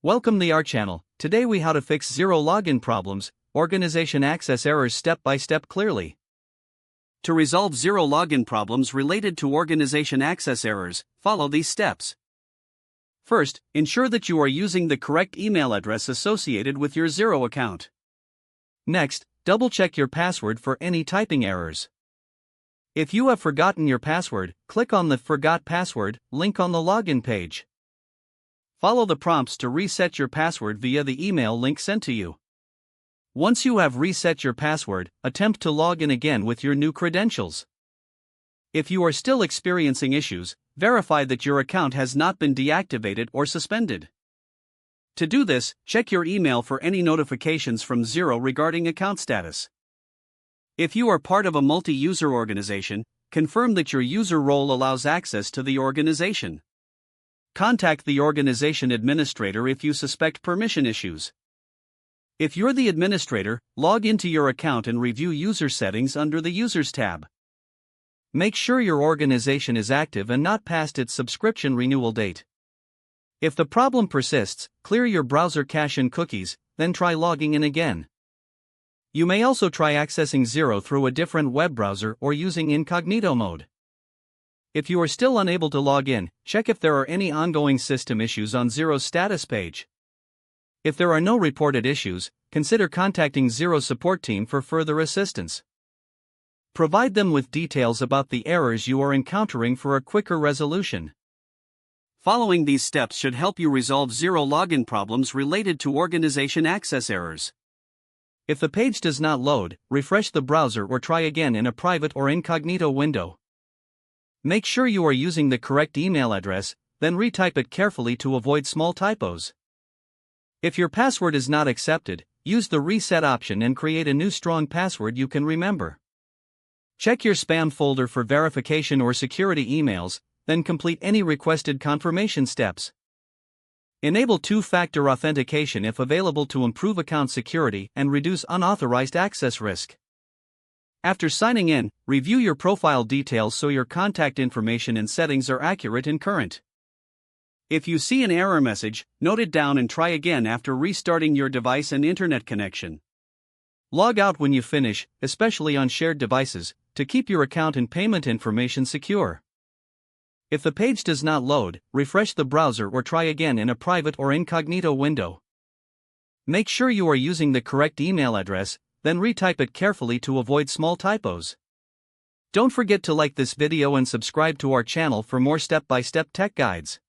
Welcome to our channel. Today we how to fix Xero login problems, organization access errors step by step clearly. To resolve Xero login problems related to organization access errors, follow these steps. First, ensure that you are using the correct email address associated with your Xero account. Next, double-check your password for any typing errors. If you have forgotten your password, click on the Forgot Password link on the login page. Follow the prompts to reset your password via the email link sent to you. Once you have reset your password, attempt to log in again with your new credentials. If you are still experiencing issues, verify that your account has not been deactivated or suspended. To do this, check your email for any notifications from Xero regarding account status. If you are part of a multi-user organization, confirm that your user role allows access to the organization. Contact the organization administrator if you suspect permission issues. If you're the administrator, log into your account and review user settings under the Users tab. Make sure your organization is active and not past its subscription renewal date. If the problem persists, clear your browser cache and cookies, then try logging in again. You may also try accessing Xero through a different web browser or using incognito mode. If you are still unable to log in, check if there are any ongoing system issues on Xero's status page. If there are no reported issues, consider contacting Xero's support team for further assistance. Provide them with details about the errors you are encountering for a quicker resolution. Following these steps should help you resolve Xero login problems related to organization access errors. If the page does not load, refresh the browser or try again in a private or incognito window. Make sure you are using the correct email address, then retype it carefully to avoid small typos. If your password is not accepted, use the reset option and create a new strong password you can remember. Check your spam folder for verification or security emails, then complete any requested confirmation steps. Enable two-factor authentication if available to improve account security and reduce unauthorized access risk. After signing in, review your profile details so your contact information and settings are accurate and current. If you see an error message, note it down and try again after restarting your device and internet connection. Log out when you finish, especially on shared devices, to keep your account and payment information secure. If the page does not load, refresh the browser or try again in a private or incognito window. Make sure you are using the correct email address, then retype it carefully to avoid small typos. Don't forget to like this video and subscribe to our channel for more step-by-step tech guides.